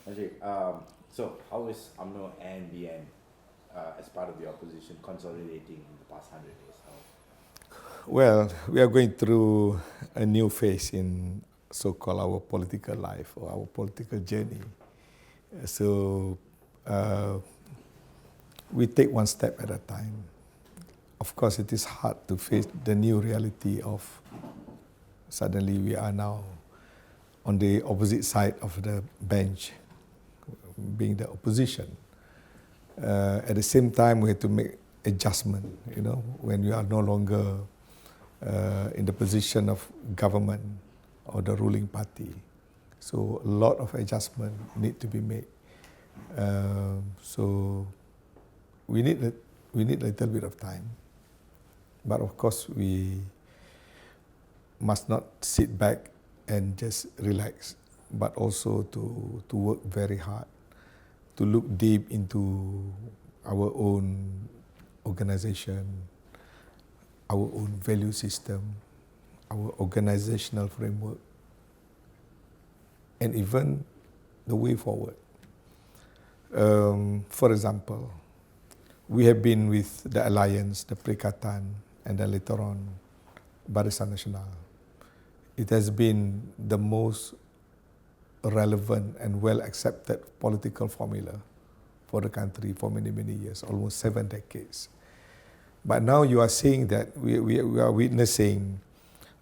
Okay, so how is UMNO and BN as part of the opposition consolidating in the past 100 days? Well, we are going through a new phase in so-called our political life or our political journey. So uh, we take one step at a time. Of course, it is hard to face the new reality of suddenly we are now on the opposite side of the bench, being the opposition. At the same time, we have to make adjustment. When we are no longer in the position of government or the ruling party. So a lot of adjustment need to be made. So we need a little bit of time, but of course we must not sit back and just relax, but also to work very hard, to look deep into our own organization, our own value system, our organizational framework, and even the way forward. For example, we have been with the Alliance, the Pakatan, and then later on, Barisan Nasional. It has been the most relevant and well accepted political formula for the country for many, many years, almost 7 decades. But now you are seeing that we are witnessing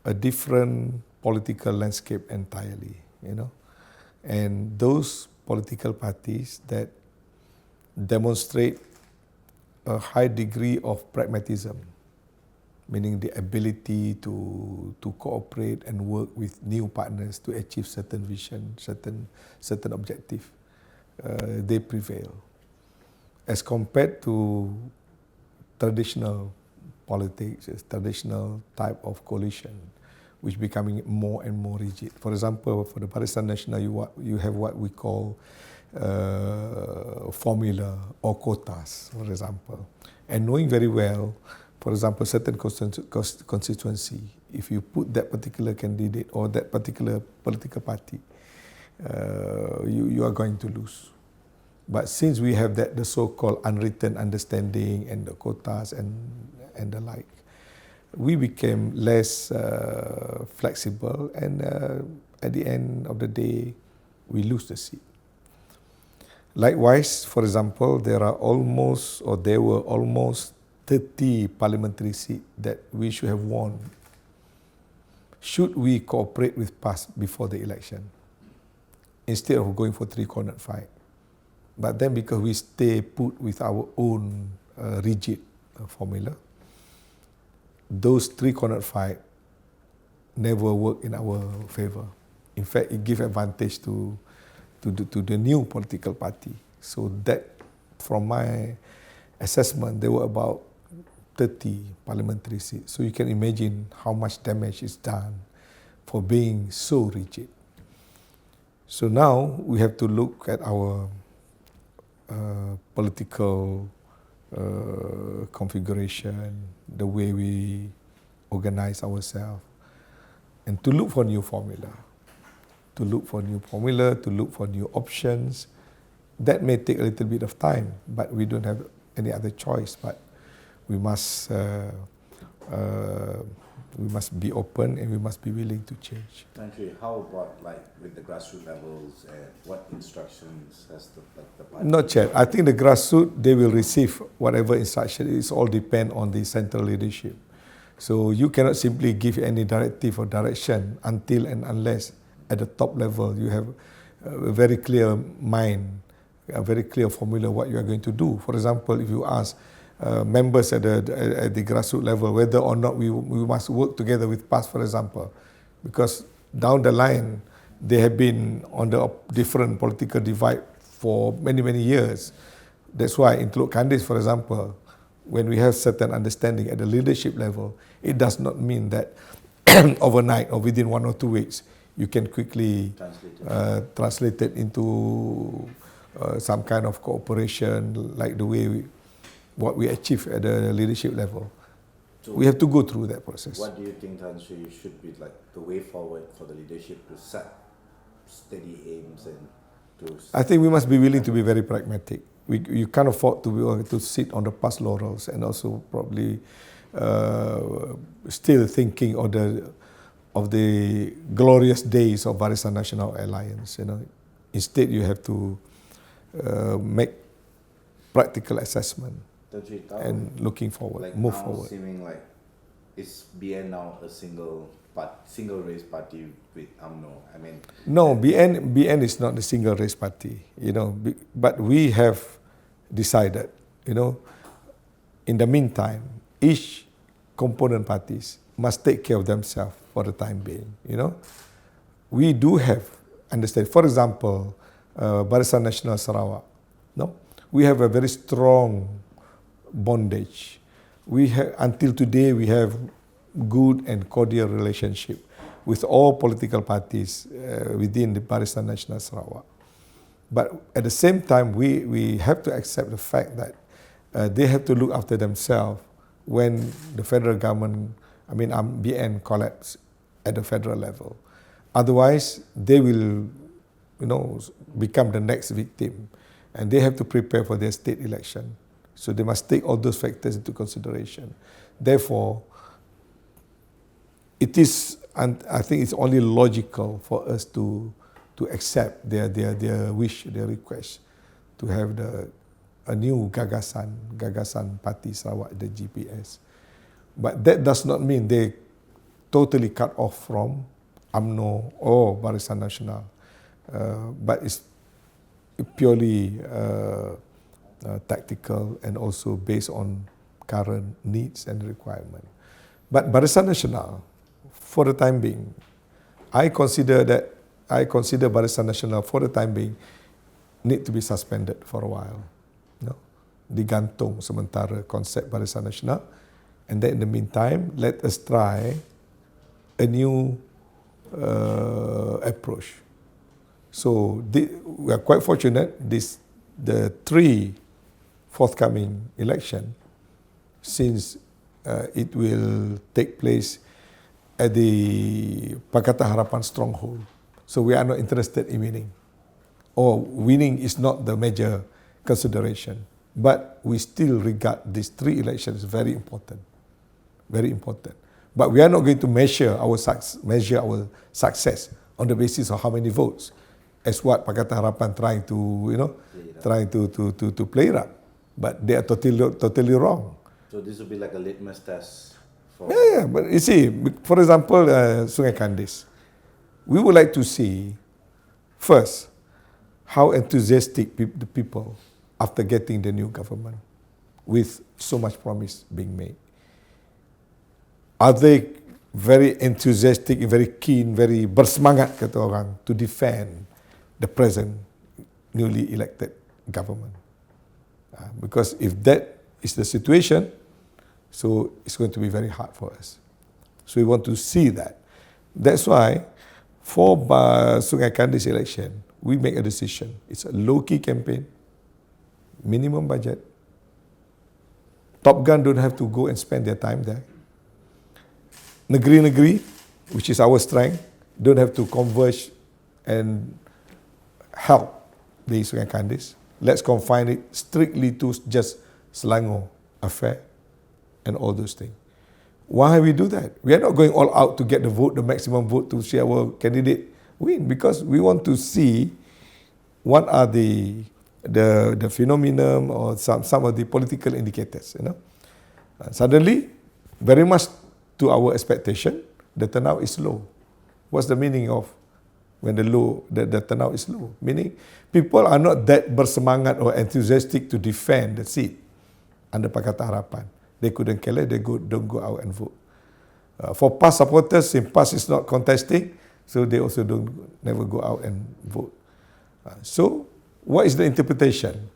a different political landscape entirely, And those political parties that demonstrate a high degree of pragmatism, meaning the ability to cooperate and work with new partners to achieve certain vision, certain objective, they prevail. As compared to traditional politics, traditional type of coalition, which becoming more and more rigid. For example, for the Barisan Nasional, you have what we call formula or quotas, for example. And knowing very well, for example, certain constituency, if you put that particular candidate or that particular political party, you are going to lose. But since we have the so-called unwritten understanding and the quotas and the like, we became less flexible, and at the end of the day, we lose the seat. Likewise, for example, there were almost 30 parliamentary seats that we should have won should we cooperate with PAS before the election, instead of going for three-cornered fight. But then because we stay put with our own rigid formula, those three-cornered fight never work in our favor. In fact, it gives advantage to the new political party. So that, from my assessment, there were about 30 parliamentary seats. So you can imagine how much damage is done for being so rigid. So now we have to look at our political configuration, the way we organize ourselves, and to look for new formula, to look for new options. That may take a little bit of time, but we don't have any other choice. But we must be open, and we must be willing to change. Actually, how about with the grassroots levels, and what instructions has the party? Not yet. I think the grassroots, they will receive whatever instruction. It's all depend on the central leadership. So you cannot simply give any directive or direction until and unless at the top level you have a very clear mind, a very clear formula what you are going to do. For example, if you ask members at the grassroots level whether or not we must work together with PAS, for example, because down the line they have been on the different political divide for many, many years. That's why in Teluk Kandis, for example, when we have certain understanding at the leadership level, it does not mean that overnight or within 1 or 2 weeks you can quickly translate it into some kind of cooperation, like the way what we achieve at the leadership level. So we have to go through that process. What do you think, Tan Sri, should be the way forward for the leadership to set steady aims and to I think we must be willing to be very pragmatic. You can't afford to sit on the past laurels and also probably still thinking of the glorious days of Barisan Nasional Alliance. Instead, you have to make practical assessment and looking forward, like move now forward. seeming like is BN now a single race party with UMNO? I mean, No, BN is not the single race party, but we have decided, in the meantime, each component parties must take care of themselves for the time being, We do have, understand, for example, Barisan Nasional Sarawak, we have a very strong bondage. Until today, we have good and cordial relationship with all political parties within the Barisan Nasional Sarawak. But at the same time, we have to accept the fact that they have to look after themselves when the federal government, BN collapse at the federal level. Otherwise, they will, become the next victim, and they have to prepare for their state election. So they must take all those factors into consideration. Therefore, it is, and I think it's only logical for us to accept their wish, their request, to have a new Gagasan Parti Sarawak, the GPS. But that does not mean they totally cut off from UMNO or Barisan Nasional. But it's purely tactical and also based on current needs and requirement. But Barisan Nasional, for the time being, I consider Barisan Nasional for the time being need to be suspended for a while. Digantung sementara konsep Barisan Nasional, and then in the meantime, let us try a new approach. So we are quite fortunate. The three forthcoming election, since it will take place at the Pakatan Harapan stronghold. So we are not interested in winning. Or winning is not the major consideration. But we still regard these three elections very important. Very important. But we are not going to measure our success on the basis of how many votes, as what Pakatan Harapan trying to play it up. But they are totally wrong. So this will be like a litmus test for... Yeah, but you see, for example, Sungai Kandis, we would like to see, first, how enthusiastic the people after getting the new government with so much promise being made. Are they very enthusiastic, very keen, very bersemangat, kata orang, to defend the present newly elected government? Because if that is the situation, so it's going to be very hard for us. So we want to see that. That's why for Sungai Kandis election, we make a decision. It's a low-key campaign, minimum budget. Top Gun don't have to go and spend their time there. Negeri-negeri, which is our strength, don't have to converge and help the Sungai Kandis. Let's confine it strictly to just Selangor affair and all those things. Why we do that? We are not going all out to get the vote, the maximum vote, to see our candidate win, because we want to see what are the phenomenon or some of the political indicators. Suddenly, very much to our expectation, the turnout is low. What's the meaning of when the turnout is low? Meaning, people are not that bersemangat or enthusiastic to defend the seat under Pakatan Harapan. They couldn't care less, don't go out and vote. For PAS supporters, since PAS is not contesting, so they also never go out and vote. So, what is the interpretation?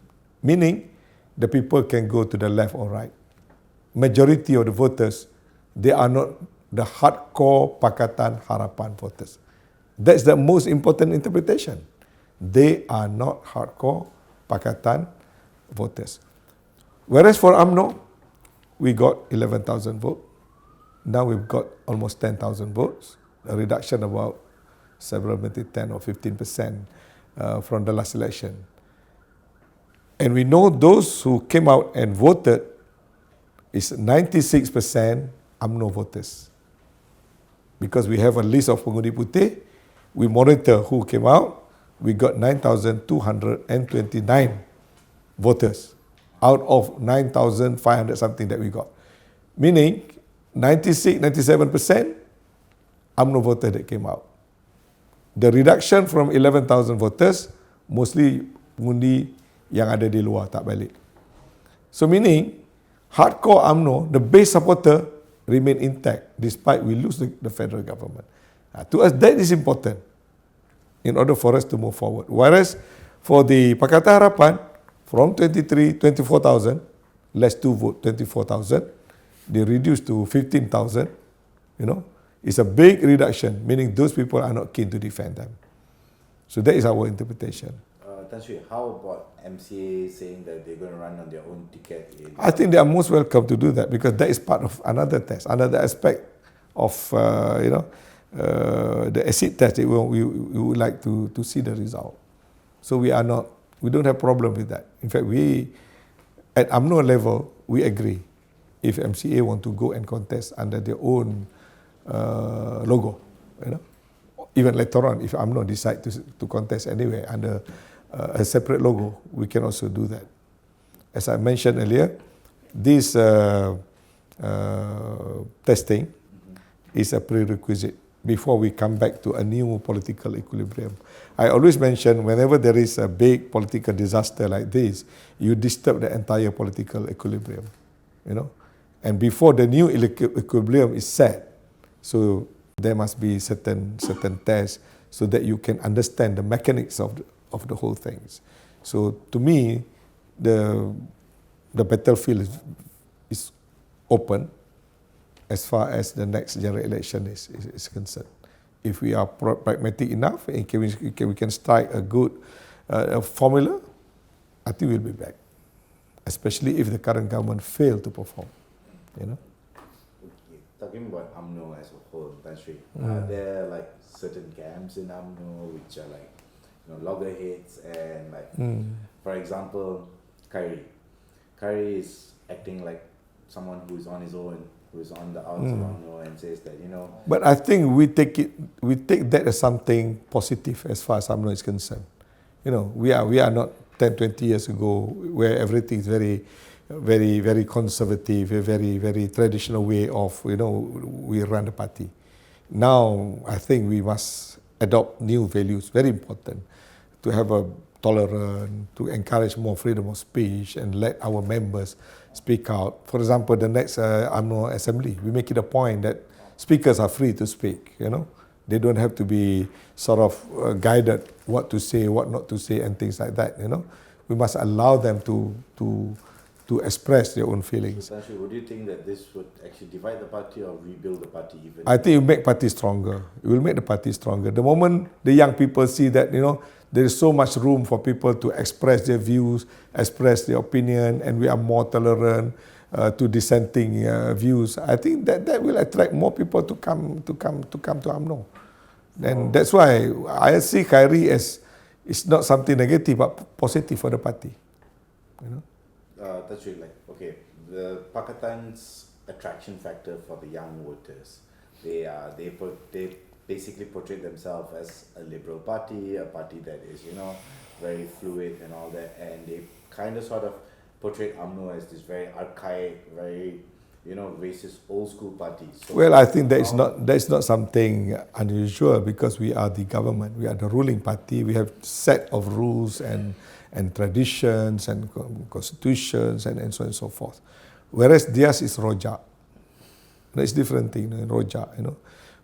Meaning, the people can go to the left or right. Majority of the voters, they are not the hardcore Pakatan Harapan voters. That's the most important interpretation. They are not hardcore Pakatan voters. Whereas for UMNO, we got 11,000 votes. Now we've got almost 10,000 votes, a reduction about maybe 10 or 15% from the last election. And we know those who came out and voted is 96% UMNO voters. Because we have a list of pengundi putih, we monitor who came out, we got 9,229 voters out of 9,500 something that we got. Meaning 96, 97% UMNO voter that came out. The reduction from 11,000 voters, mostly pengundi yang ada di luar tak balik. So meaning, hardcore UMNO, the base supporter remain intact despite we lose the federal government. To us, that is important in order for us to move forward. Whereas for the Pakatan Harapan, from 24,000, less to vote 24,000, they reduced to 15,000, it's a big reduction, meaning those people are not keen to defend them. So that is our interpretation. Tan Sri, how about MCA saying that they're going to run on their own ticket? I think they are most welcome to do that because that is part of another test, another aspect of the acid test that we would like to see the result. So we don't have problem with that. In fact, we at UMNO level we agree if MCA want to go and contest under their own logo, even later on if UMNO decide to contest anyway under a separate logo, we can also do that. As I mentioned earlier, this testing is a prerequisite before we come back to a new political equilibrium. I always mention whenever there is a big political disaster like this, you disturb the entire political equilibrium, And before the new equilibrium is set, so there must be certain tests so that you can understand the mechanics of the whole things. So to me, the battlefield is open as far as the next general election is concerned. If we are pragmatic enough and we can strike a good formula, I think we'll be back. Especially if the current government fail to perform. Okay. Talking about UMNO as a whole, Tan Sri, are there like certain camps in UMNO which are like loggerheads and like, for example, Khairi is acting like someone who is on his own, who is on the outs of UMNO and says that, But I think we take that as something positive as far as UMNO is concerned. We are not 10, 20 years ago where everything is very, very, very conservative, a very, very traditional way of, we run the party. Now, I think we must adopt new values, very important, to have a tolerance, to encourage more freedom of speech and let our members speak out. For example, the next UMNO assembly, we make it a point that speakers are free to speak, They don't have to be sort of guided what to say, what not to say and things like that, We must allow them to express their own feelings. So, Tan Sri, would you think that this would actually divide the party or rebuild the party even? I think it will make party stronger. It will make the party stronger. The moment the young people see that, there is so much room for people to express their views, express their opinion, and we are more tolerant to dissenting views, I think that will attract more people to come to UMNO. And that's why I see Khairi as it's not something negative but positive for the party. That's really the Pakatan's attraction factor for the young voters. They basically portray themselves as a liberal party, a party that is very fluid and all that, and they kind of sort of portrayed UMNO as this very archaic, very racist old school party. So well, I think that is not something unusual because we are the government, we are the ruling party. We have set of rules and traditions and constitutions and so on and so forth. Whereas theirs is rojak. It's different thing, rojak.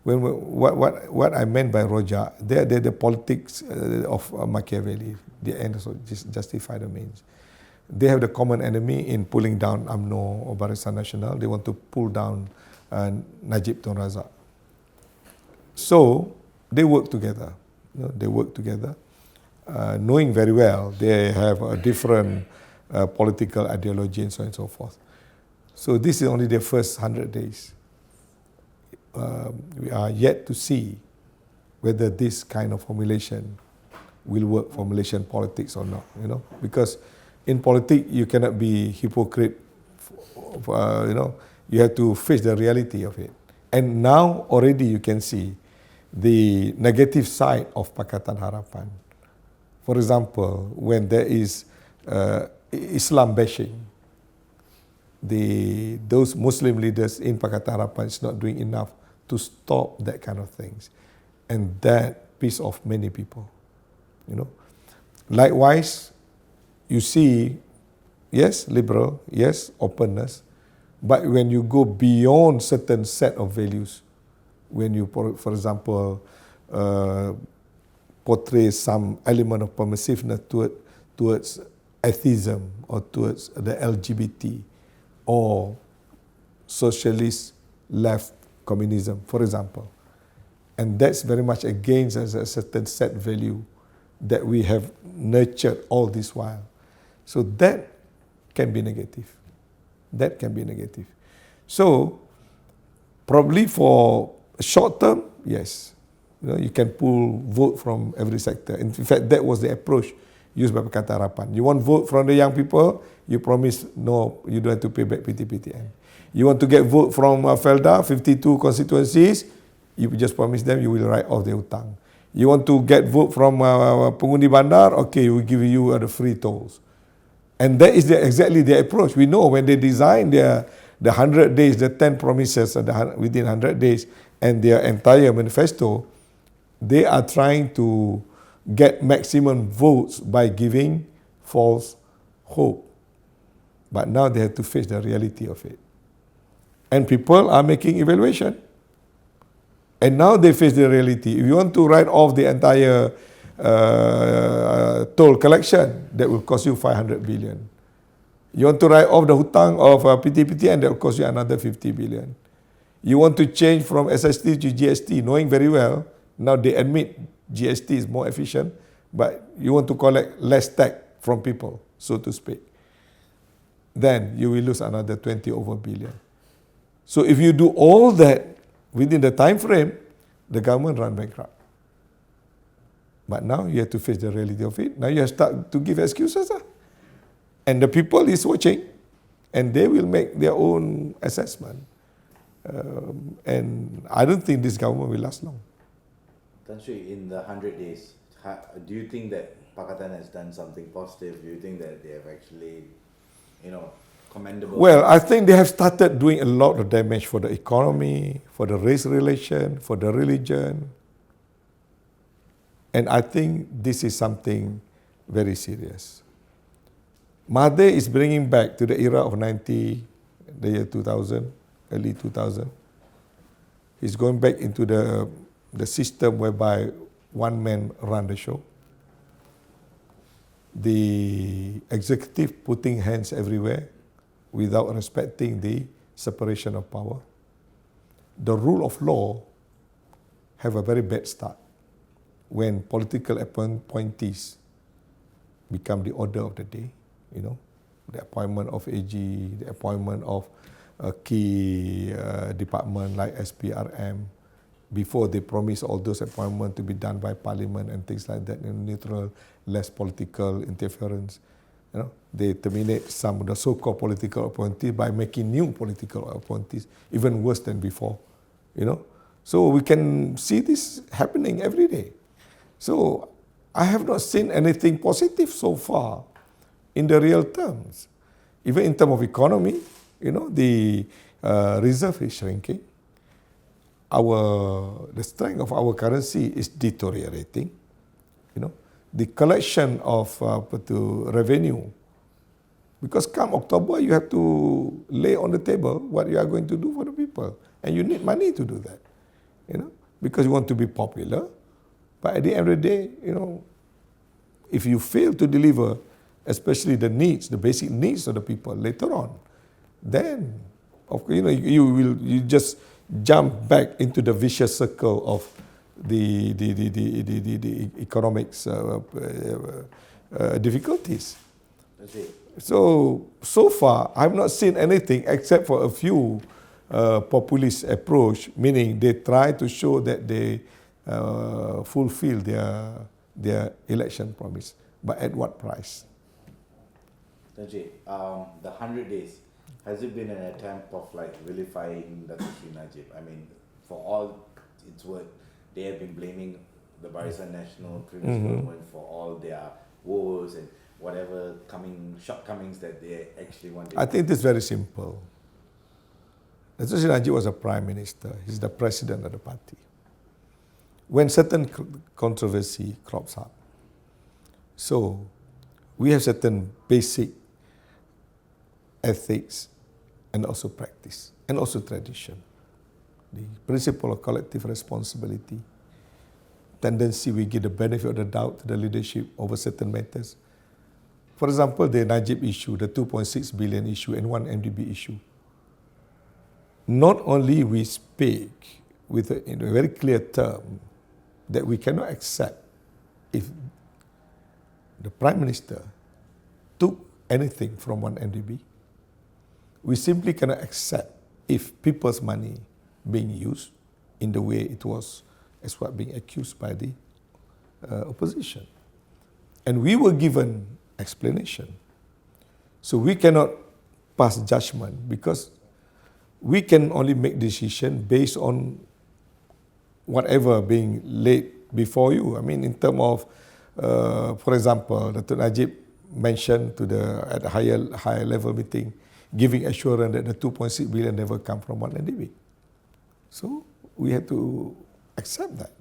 What I meant by rojak, they're the politics of Machiavelli. The end justify the means. They have the common enemy in pulling down UMNO or Barisan Nasional. They want to pull down Najib Tun Razak. So they work together. Knowing very well they have a different political ideology and so on and so forth. So this is only their first 100 days. We are yet to see whether this kind of formulation will work for Malaysian politics or not, because in politics you cannot be hypocrite, you have to face the reality of it. And now already you can see the negative side of Pakatan Harapan. For example, when there is Islam bashing, those Muslim leaders in Pakatan Harapan is not doing enough to stop that kind of things. And that piss off many people, Likewise, you see, yes, liberal, yes, openness, but when you go beyond certain set of values, when you, for example, portray some element of permissiveness towards atheism or towards the LGBT or socialist left communism, for example. And that's very much against a certain set value that we have nurtured all this while. So that can be negative. That can be negative. So probably for short term, yes, you can pull vote from every sector. In fact, that was the approach used by Pakatan Harapan. You want vote from the young people, you promise no, you don't have to pay back PTPTN. You want to get vote from Felda, 52 constituencies, you just promise them you will write off the hutang. You want to get vote from pengundi bandar, okay, we will give you the free tolls. And that is exactly the approach. We know when they design the 100 days, the 10 promises within 100 days, and their entire manifesto, they are trying to get maximum votes by giving false hope. But now they have to face the reality of it. And people are making evaluation. And now they face the reality. If you want to write off the entire toll collection, that will cost you 500 billion. You want to write off the hutang of PTPTN, that will cost you another 50 billion. You want to change from SST to GST, knowing very well, now they admit GST is more efficient, but you want to collect less tax from people, so to speak. Then you will lose another 20 over billion. So if you do all that within the time frame, the government run bankrupt. But now you have to face the reality of it. Now you have to start to give excuses. And the people is watching, and they will make their own assessment. And I don't think this government will last long. Tan Sri, in the 100 days, do you think that Pakatan has done something positive? Do you think that they have actually, commendable? Well, I think they have started doing a lot of damage for the economy, for the race relation, for the religion. And I think this is something very serious. Mahathir is bringing back to the era of the year 2000, early 2000. He's going back into the system whereby one man run the show. The executive putting hands everywhere without respecting the separation of power. The rule of law have a very bad start when political appointees become the order of the day. The appointment of AG, the appointment of a key department like SPRM, before they promise all those appointments to be done by parliament and things like that, neutral, less political interference. They terminate some of the so-called political appointees by making new political appointees, even worse than before. So we can see this happening every day. So I have not seen anything positive so far in the real terms. Even in terms of economy, the reserve is shrinking. The strength of our currency is deteriorating. The collection of revenue, because come October you have to lay on the table what you are going to do for the people, and you need money to do that. Because you want to be popular. But at the end of the day, if you fail to deliver, especially the basic needs of the people later on, then you just jump back into the vicious circle of the economics difficulties. So far, I have not seen anything except for a few populist approach, meaning they try to show that they fulfill their their election promise. But at what price? Najib, the 100 days, has it been an attempt of like vilifying Datuk Sri Najib? I mean, for all its worth, they have been blaming the Barisan National previous government for all their woes and whatever shortcomings that they actually wanted. I think it's very simple. Datuk Sri Najib was a prime minister. He's the president of the party. When certain controversy crops up, so we have certain basic ethics and also practice and also tradition. The principle of collective responsibility, tendency we give the benefit of the doubt to the leadership over certain matters. For example, the Najib issue, the 2.6 billion issue and 1 MDB issue. Not only we speak with in a very clear term that we cannot accept if the Prime Minister took anything from 1 MDB. We simply cannot accept if people's money being used in the way it was as what being accused by the opposition. And we were given explanation. So we cannot pass judgment because we can only make decision based on whatever being laid before you. I mean, in terms of, for example, Datuk Najib mentioned at the higher level meeting, giving assurance that the 2.6 billion never come from 1 NDB. So we have to accept that.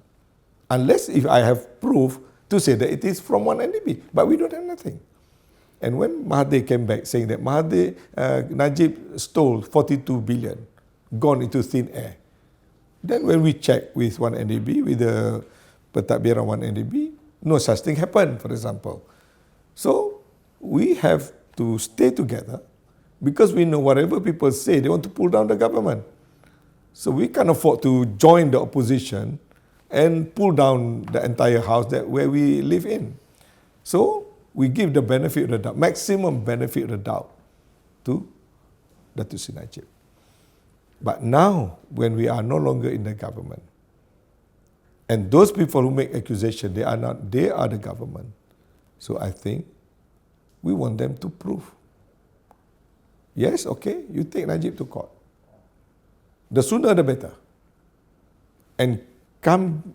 Unless if I have proof to say that it is from 1 NDB, but we don't have nothing. And when Mahathir came back saying that Najib stole 42 billion, gone into thin air, then when we check with 1 NDB, with the pentadbiran 1 NDB, no such thing happened, for example. So we have to stay together because we know whatever people say, they want to pull down the government. So we can't afford to join the opposition and pull down the entire house where we live in. So we give the benefit of the doubt, maximum benefit of the doubt to Datuk Sri Najib. But now, when we are no longer in the government, and those people who make accusation, they are the government. So I think we want them to prove. Yes, okay, you take Najib to court. The sooner the better. And come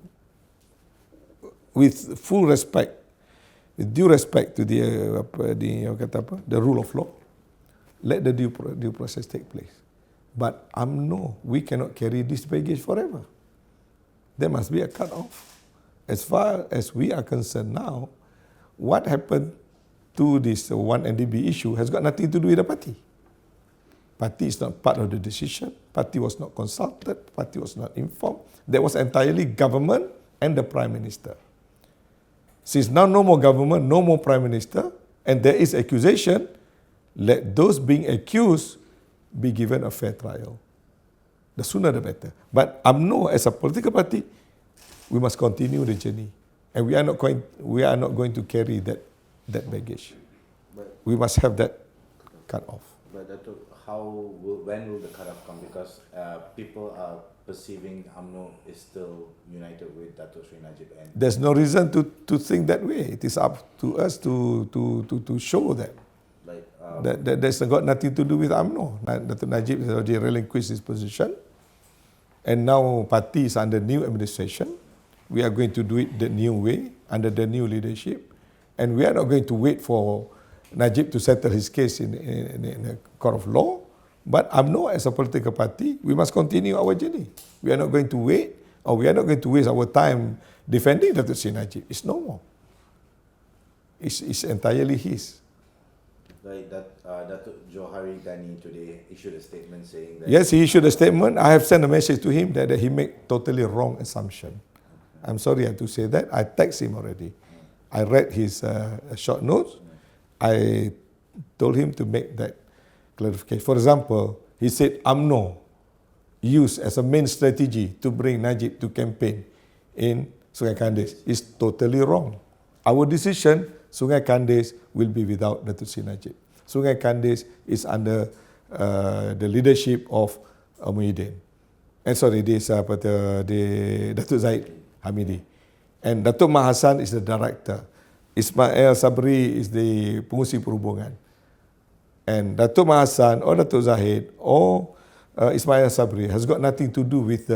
with full respect, with due respect to the rule of law. Let the due process take place. But UMNO, we cannot carry this baggage forever. There must be a cut-off. As far as we are concerned now, what happened to this 1 NDB issue has got nothing to do with the party. Party is not part of the decision. Party was not consulted. Party was not informed. That was entirely government and the Prime Minister. Since now no more government, no more Prime Minister, and there is accusation, let those being accused be given a fair trial. The sooner the better. But UMNO as a political party, we must continue the journey. And we are not going to carry that baggage. We must have that cut off. But when will the cut-off come? Because people are perceiving UMNO is still united with Datuk Sri Najib. And there's no reason to think that way. It is up to us to show that. That's got nothing to do with UMNO. Datuk Najib has already relinquished his position. And now party is under new administration. We are going to do it the new way, under the new leadership. And we are not going to wait for Najib to settle his case in a court of law. But UMNO as a political party, we must continue our journey. We are not going to wait, or we are not going to waste our time defending Datuk Sri Najib. It's no more. It's entirely his. Like Datuk Johari Ghani today issued a statement saying that... Yes, he issued a statement. I have sent a message to him that he made totally wrong assumption. I'm sorry I have to say that. I text him already. I read his short notes. I told him to make that clarification. For example, he said UMNO used as a main strategy to bring Najib to campaign in Sungai Kandis. It's totally wrong. Our decision, Sungai Kandis will be without Datuk Sri Najib. Sungai Kandis is under the leadership of Muhyiddin. Datuk Zahid Hamidi. And Datuk Mahasan is the director. Ismail Sabri is the pengurusi perhubungan. And Datuk Mahasan or Datuk Zahid or Ismail Sabri has got nothing to do with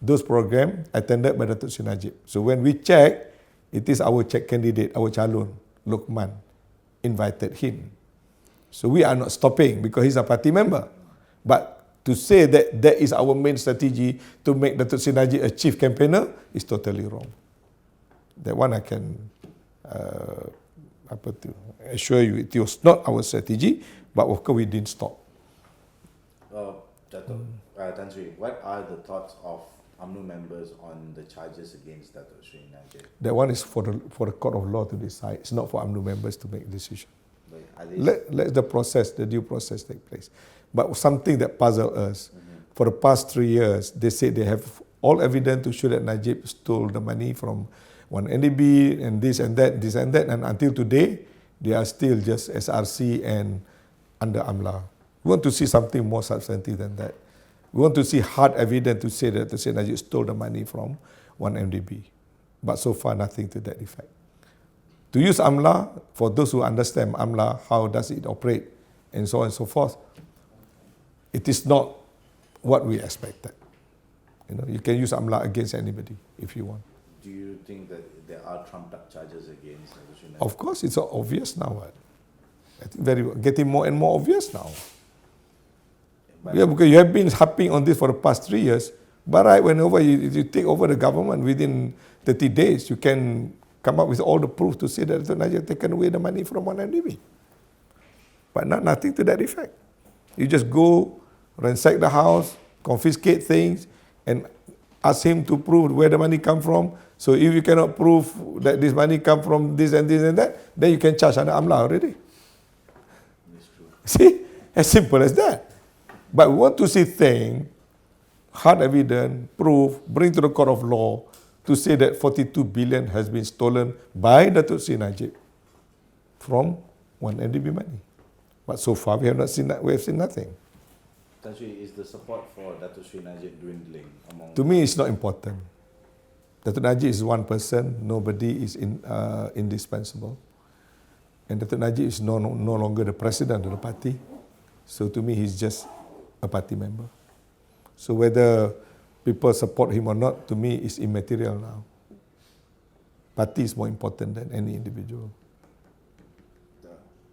those programs attended by Datuk Sri Najib. So when we check, it is our check candidate, our calon, Lokman, invited him. So we are not stopping because he's a party member. But to say that that is our main strategy to make Datuk Sri Najib a chief campaigner is totally wrong. That one I can assure you it was not our strategy, but of course we didn't stop. Dato' Tan Sri, what are the thoughts of UMNO members on the charges against Datuk Sri Najib? That one is for the court of law to decide. It's not for UMNO members to make a decision. Let the due process take place. But something that puzzled us, for the past 3 years, they say they have all evidence to show that Najib stole the money from one NDB and this and that, and until today, they are still just SRC and under AMLA. We want to see something more substantive than that. We want to see hard evidence to say that Najib stole the money from one MDB. But so far, nothing to that effect. To use AMLA, for those who understand AMLA, how does it operate, and so on and so forth, it is not what we expected. You can use AMLA against anybody if you want. Do you think that there are trumped-up charges against Datuk Sri Najib? Of course, it's obvious now. I think getting more and more obvious now. Because you have been harping on this for the past 3 years. But whenever you take over the government within 30 days, you can come up with all the proof to say that Najib taken away the money from one MDB. But nothing to that effect. You just go, ransack the house, confiscate things, and ask him to prove where the money come from. So if you cannot prove that this money come from this and this and that, then you can charge under AMLA already. That's true. See? As simple as that. But we want to see things, hard evidence, proof, bring to the court of law to say that 42 billion has been stolen by Datuk Sri Najib from one NDB money. But so far we have seen nothing. Tan Sri, is the support for Datuk Sri Najib dwindling among... To me, it's not important. Datuk Najib is one person, nobody is indispensable. And Datuk Najib is no longer the president of the party. So to me, he's just a party member. So whether people support him or not, to me, is immaterial now. Party is more important than any individual.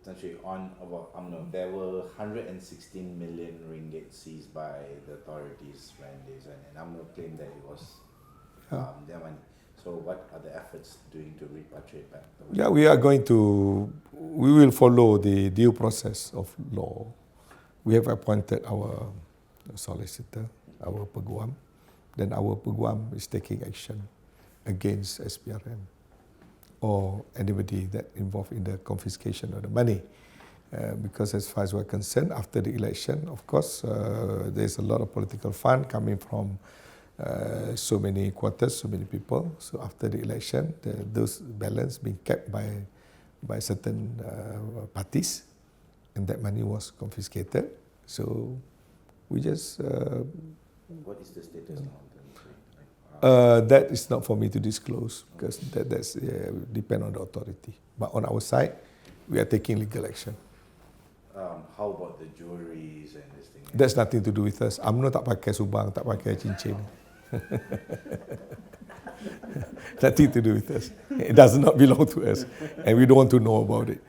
Tan Sri, on about UMNO, there were 116 million ringgit seized by the authorities when they signed, and UMNO claimed that it was their money. So what are the efforts doing to repatriate back? Yeah, we will follow the due process of law. We have appointed our solicitor, our peguam. Then our peguam is taking action against SPRM or anybody that involved in the confiscation of the money. Because as far as we're concerned, after the election, of course, there's a lot of political fund coming from so many quarters, so many people. So after the election, those balance being kept by certain parties, and that money was confiscated. So we just... what is the status now? That is not for me to disclose because that's depend on the authority. But on our side, we are taking legal action. How about the jewelries and this thing? That's nothing to do with us. UMNO tak pakai subang, tak pakai cincin. Nothing to do with us. It does not belong to us, and we don't want to know about it.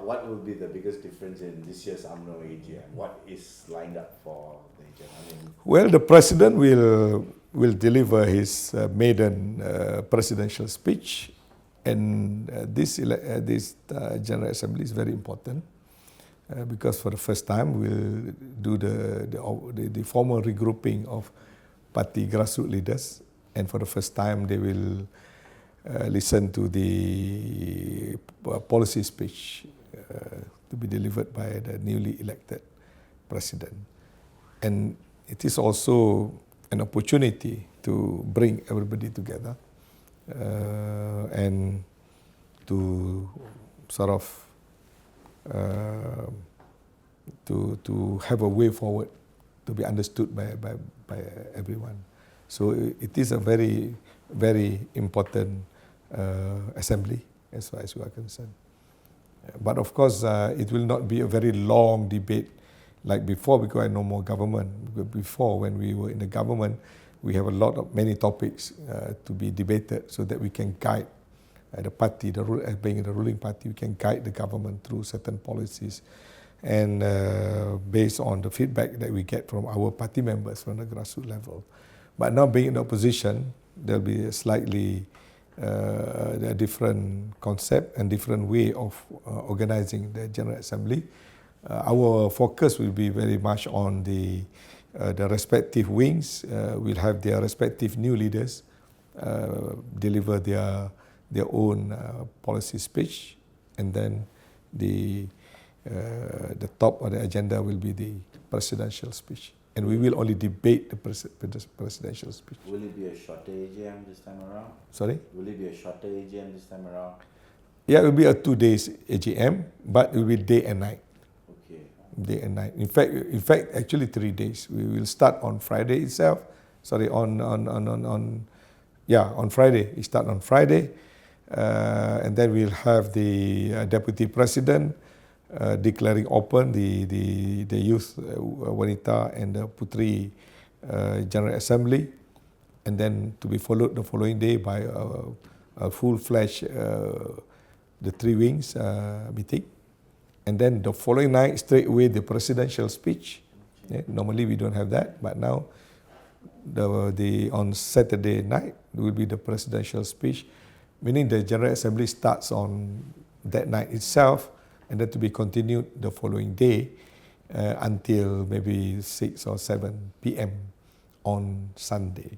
What will be the biggest difference in this year's UMNO AGM? What is lined up for the AGM? Well, the president will deliver his maiden presidential speech, and this General Assembly is very important because for the first time we'll do the formal regrouping of party grassroots leaders, and for the first time they will listen to the policy speech to be delivered by the newly elected president. And it is also an opportunity to bring everybody together and to sort of to have a way forward to be understood by everyone. So it is a very, very important assembly as far as we are concerned. But of course, it will not be a very long debate like before, because I no more government. Before, when we were in the government, we have many topics to be debated so that we can guide the party, being the ruling party, we can guide the government through certain policies. And based on the feedback that we get from our party members from the grassroots level. But now being in opposition, there'll be a slightly a different concept and different way of organizing the General Assembly. Our focus will be very much on the respective wings. Will have their respective new leaders deliver their own policy speech, and then the top of the agenda will be the presidential speech. And we will only debate the presidential speech. Will it be a shorter AGM this time around? Sorry? Will it be a shorter AGM this time around? Yeah, it will be a 2 days AGM, but it will be day and night. Okay. Day and night. In fact, actually 3 days. We will start on Friday itself. Sorry, on Friday. We start on Friday, and then we'll have the deputy president declaring open the youth wanita and the putri General Assembly, and then to be followed the following day by a full-fledged the three wings meeting, and then the following night straight away the presidential speech. Yeah, normally we don't have that, but now on Saturday night will be the presidential speech, meaning the General Assembly starts on that night itself, and then to be continued the following day until maybe 6 or 7 p.m. on Sunday.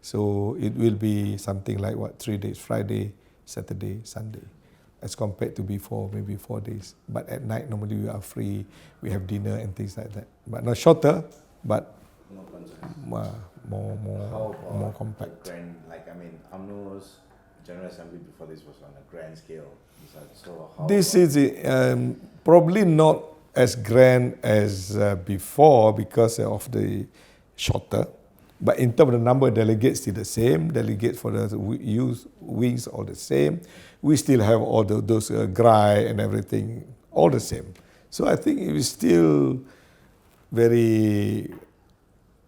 So it will be something like 3 days, Friday, Saturday, Sunday, as compared to before, maybe 4 days. But at night, normally we are free, we have dinner and things like that. But not shorter, but more compact. Umno's General Assembly before this was on a grand scale. This is probably not as grand as before because of the shorter, but in terms of the number of delegates, still the same. Delegates for the youth wings all the same. We still have all those GRAI and everything, all the same. So I think it is still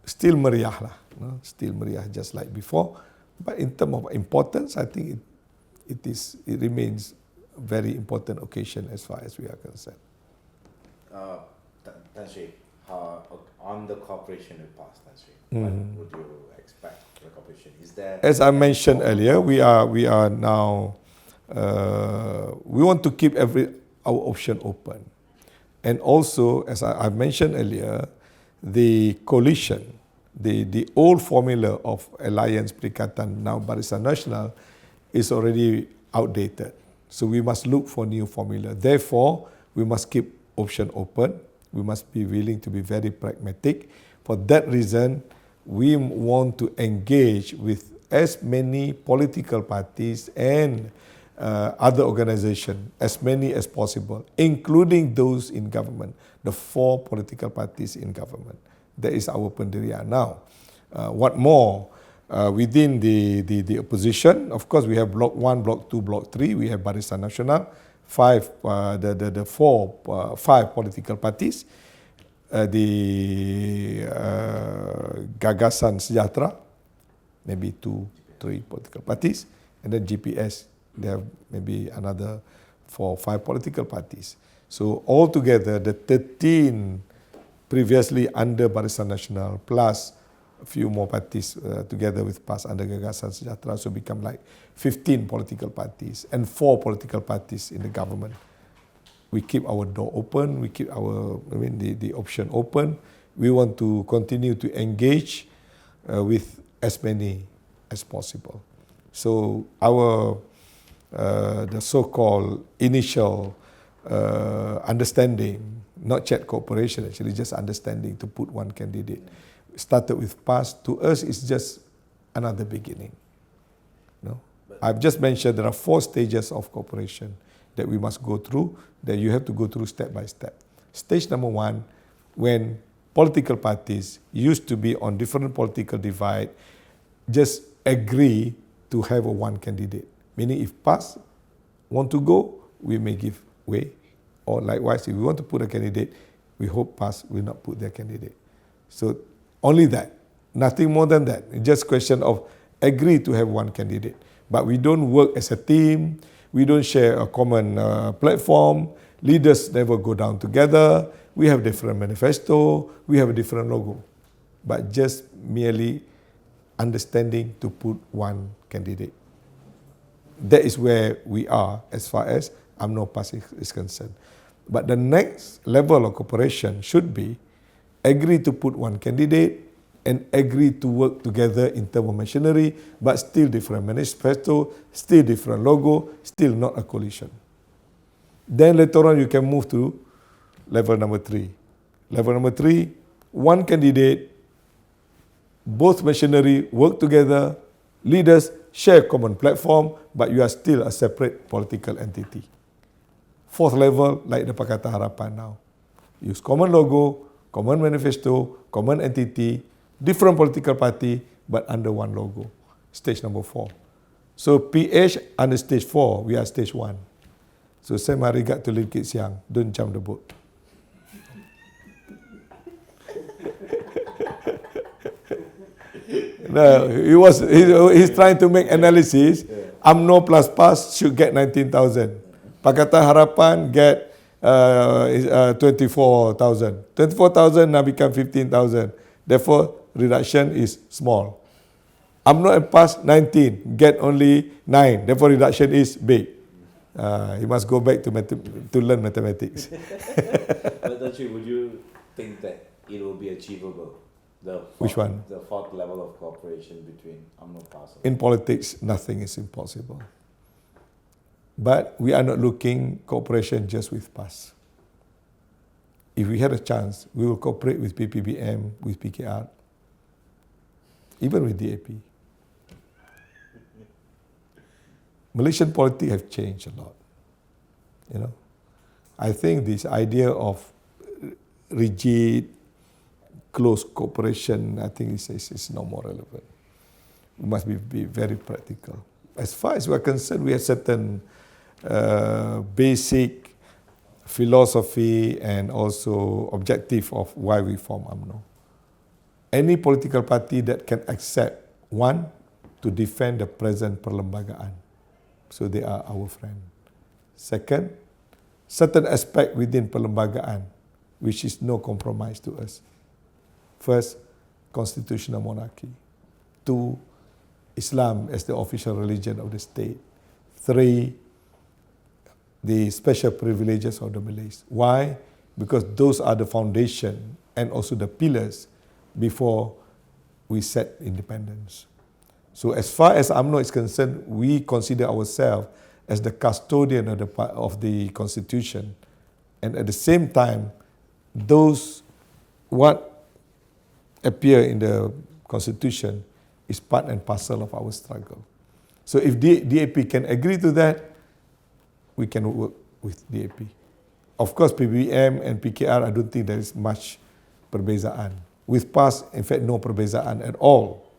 still meriah lah, still meriah just like before. But in terms of importance, I think it remains a very important occasion as far as we are concerned. Tan Sri, on the cooperation with PAS, Tan Sri, what would you expect for the cooperation? Is there? As I mentioned earlier, we are now we want to keep our option open, and also as I mentioned earlier, the coalition, the old formula of Alliance Perikatan, now Barisan Nasional, is already outdated. So we must look for new formula. Therefore, we must keep option open. We must be willing to be very pragmatic. For that reason, we want to engage with as many political parties and other organizations, as many as possible, including those in government, the 4 political parties in government. That is our pendirian. Now, what more? Within the opposition, of course, we have Block 1, Block 2, Block 3. We have Barisan Nasional, 5 political parties. The Gagasan Sejahtera, maybe 2, 3 political parties. And then GPS, they have maybe another 4, 5 political parties. So altogether, the 13 previously under Barisan Nasional plus a few more parties together with PAS under Gagasan Sejahtera, so become like 15 political parties and 4 political parties in the government. We keep our door open, we keep the option open. We want to continue to engage with as many as possible. So our the so-called initial understanding, not chat cooperation actually, just understanding to put one candidate, started with PAS. To us, it's just another beginning. No? I've just mentioned there are 4 stages of cooperation that we must go through, that you have to go through step by step. Stage number 1, when political parties used to be on different political divide, just agree to have a one candidate. Meaning if PAS want to go, we may give way. Or likewise, if we want to put a candidate, we hope PAS will not put their candidate. So only that, nothing more than that. It's just question of agree to have one candidate. But we don't work as a team, we don't share a common platform, leaders never go down together, we have different manifesto, we have a different logo. But just merely understanding to put one candidate. That is where we are as far as UMNO PAS is concerned. But the next level of cooperation should be agree to put one candidate and agree to work together in terms of machinery, but still different manifesto, still different logo, still not a coalition. Then later on you can move to level number 3. Level number 3, one candidate, both machinery work together, leaders share common platform, but you are still a separate political entity. 4th level, like the Pakatan Harapan now. Use common logo, common manifesto, common entity, different political party, but under one logo. Stage number 4. So PH under stage 4, we are stage 1. So send my regard to Lim Kit Siang, don't jump the boat. No, he's trying to make analysis. UMNO plus PAS should get 19,000. Pakatan Harapan get 24,000. 24,000 now become 15,000. Therefore, reduction is small. UMNO and PAS 19, get only 9. Therefore, reduction is big. You must go back to learn mathematics. But don't you, would you think that it will be achievable? Which one? The 4th level of cooperation between UMNO PAS. In politics, nothing is impossible. But we are not looking cooperation just with PAS. If we had a chance, we will cooperate with PPBM, with PKR, even with DAP. Malaysian politics have changed a lot. You know, I think this idea of rigid, close cooperation, I think is no more relevant. We must be very practical. As far as we are concerned, we have certain basic philosophy and also objective of why we form UMNO. Any political party that can accept, one, to defend the present perlembagaan. So they are our friend. Second, certain aspect within perlembagaan, which is no compromise to us. First, constitutional monarchy. 2, Islam as the official religion of the state. 3, the special privileges of the Malays. Why? Because those are the foundation and also the pillars before we set independence. So as far as UMNO is concerned, we consider ourselves as the custodian of the constitution. And at the same time, those what appear in the constitution is part and parcel of our struggle. So if DAP can agree to that, we can work with DAP. Of course, PBM and PKR, I don't think there is much perbezaan. With PAS, in fact, no perbezaan at all.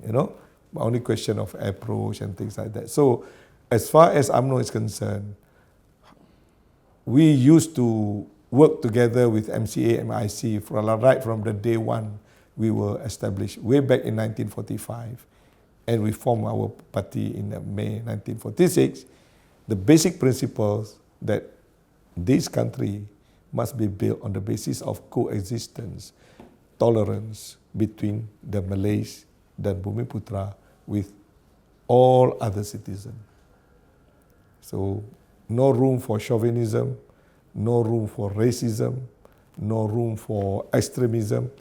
You know, only question of approach and things like that. So, as far as UMNO is concerned, we used to work together with MCA, MIC right from the day one we were established, way back in 1945, and we formed our party in May 1946. The basic principles that this country must be built on the basis of coexistence, tolerance between the Malays dan Bumiputra with all other citizens. So no room for chauvinism, no room for racism, no room for extremism.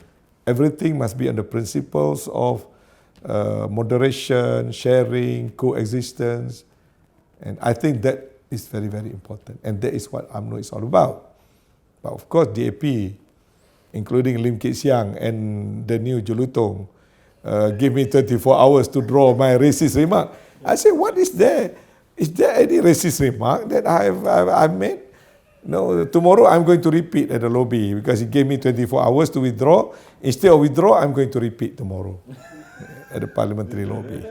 Everything must be on the principles of moderation, sharing, coexistence. And I think that is very, very important. And that is what UMNO is all about. But of course, DAP, including Lim Kit Siang and the new Julutong, give me 24 hours to draw my racist remark. I say, what is there? Is there any racist remark that I've made? No, tomorrow I'm going to repeat at the lobby because he gave me 24 hours to withdraw. Instead of withdraw, I'm going to repeat tomorrow. at the parliamentary lobby.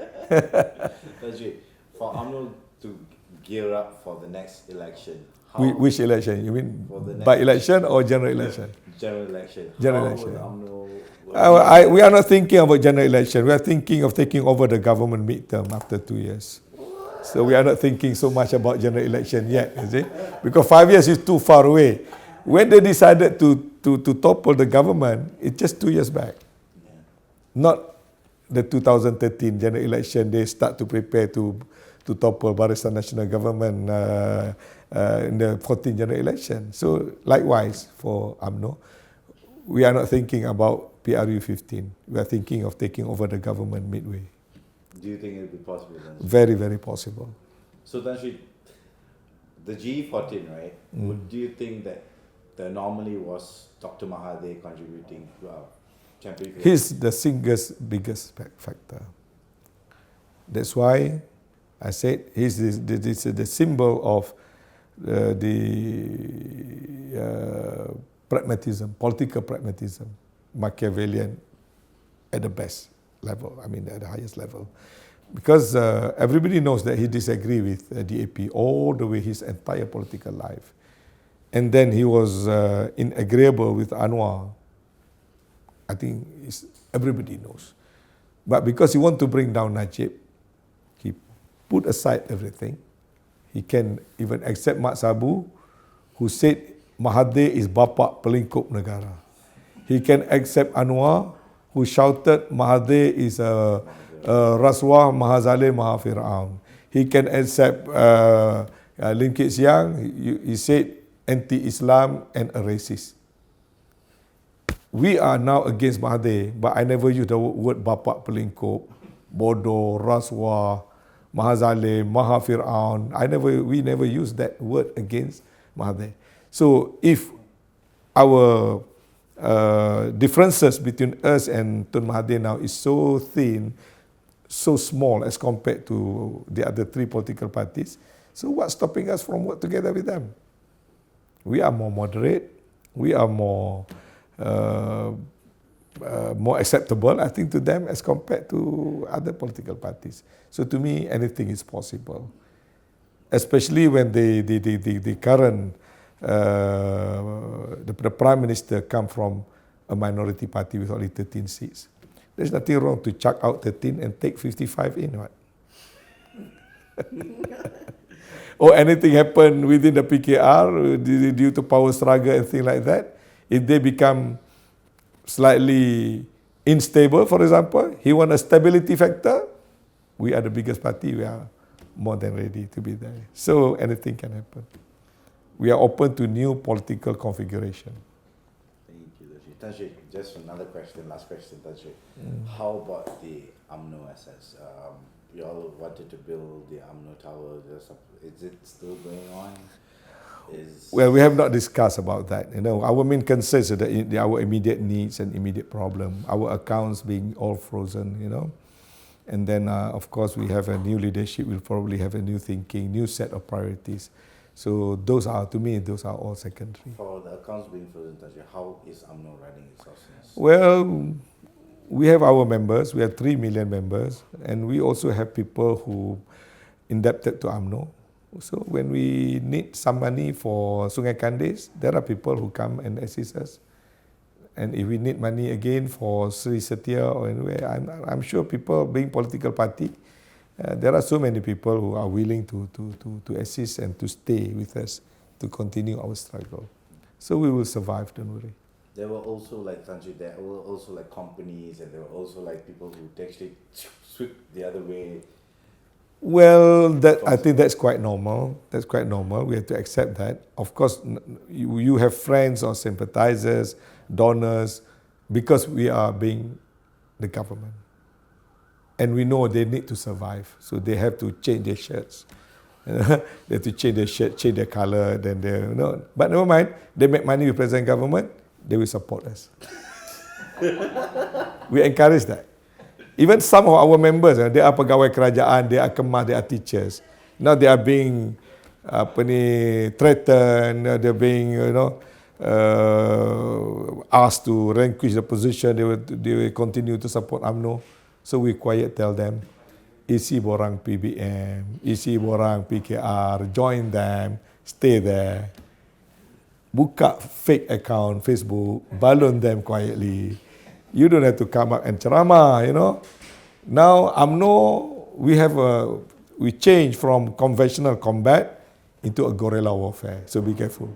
Tajik, for UMNO to gear up for the next election, Which election? You mean for the by next election or general election? general election, General how election. will UMNO We are not thinking about general election. We are thinking of taking over the government midterm after 2 years. So we are not thinking so much about general election yet, you see, because 5 years is too far away. When they decided to topple the government, it's just 2 years back. Not the 2013 general election. They start to prepare to topple Barisan Nasional government in the 14th general election. So likewise for UMNO, we are not thinking about PRU 15. We are thinking of taking over the government midway. Do you think it will be possible then? Very, very possible. So Tanshi, the G14, right? Do you think that the anomaly was Dr. Mahathir contributing to our campaign? He's the single biggest factor. That's why I said he's the symbol of pragmatism, political pragmatism, Machiavellian at the best level, I mean at the highest level. Because everybody knows that he disagreed with DAP all the way his entire political life. And then he was inagreeable with Anwar. I think everybody knows. But because he wanted to bring down Najib, he put aside everything. He can even accept Mat Sabu, who said Mahathir is Bapak Pelingkup Negara. He can accept Anwar, who shouted Mahathir is a Rasuah, Maha Zalim, Maha Fir'aun. He can accept Lim Kit Siang, he said anti-Islam and a racist. We are now against Mahathir, but I never use the word Bapak Pelingkup, Bodoh, Rasuah, Maha Zalim, Maha Fir'aun. We never use that word against Mahathir. So if our differences between us and Tun Mahathir now is so thin, so small as compared to the other three political parties, so what's stopping us from work together with them? We are more moderate, we are more acceptable, I think, to them as compared to other political parties. So to me, anything is possible, especially when the current the Prime Minister come from a minority party with only 13 seats. There's nothing wrong to chuck out 13 and take 55 in, what? Or anything happen within the PKR due to power struggle and things like that. If they become slightly unstable, for example, he want a stability factor, we are the biggest party, we are more than ready to be there. So anything can happen. We are open to new political configuration. Thank you, Tajik. Just another question, last question, Tajik. How about the UMNO assets? You all wanted to build the UMNO tower. Is it still going on? Well, we have not discussed about that. You know, our main concern is that our immediate needs and immediate problem, our accounts being all frozen, you know. And then, of course, we have a new leadership. We'll probably have a new thinking, new set of priorities. So those are, to me, those are all secondary. For the accounts being frozen, how is UMNO running its business? Well, we have our members. We have 3 million members. And we also have people who indebted to UMNO. So when we need some money for Sungai Kandis, there are people who come and assist us. And if we need money again for Sri Setia or anywhere, I'm sure people, being political party, there are so many people who are willing to assist and to stay with us to continue our struggle. So we will survive, don't worry. There were also there were also companies, and there were also people who actually sweep the other way. Well, I think that's quite normal. That's quite normal. We have to accept that. Of course, you have friends or sympathizers, donors, because we are being the government. And we know they need to survive, so they have to change their shirts. They have to change their shirt, change their color. Then but never mind. They make money with present government. They will support us. We encourage that. Even some of our members, they are pegawai kerajaan, they are kemas, they are teachers. Now they are being threatened. They're being asked to relinquish the position. They will continue to support UMNO. So we quiet tell them, isi borang PBM, isi borang PKR, join them, stay there. Buka fake account, Facebook, balloon them quietly. You don't have to come up and ceramah, you know. Now, UMNO, we change from conventional combat into a guerrilla warfare. So be careful.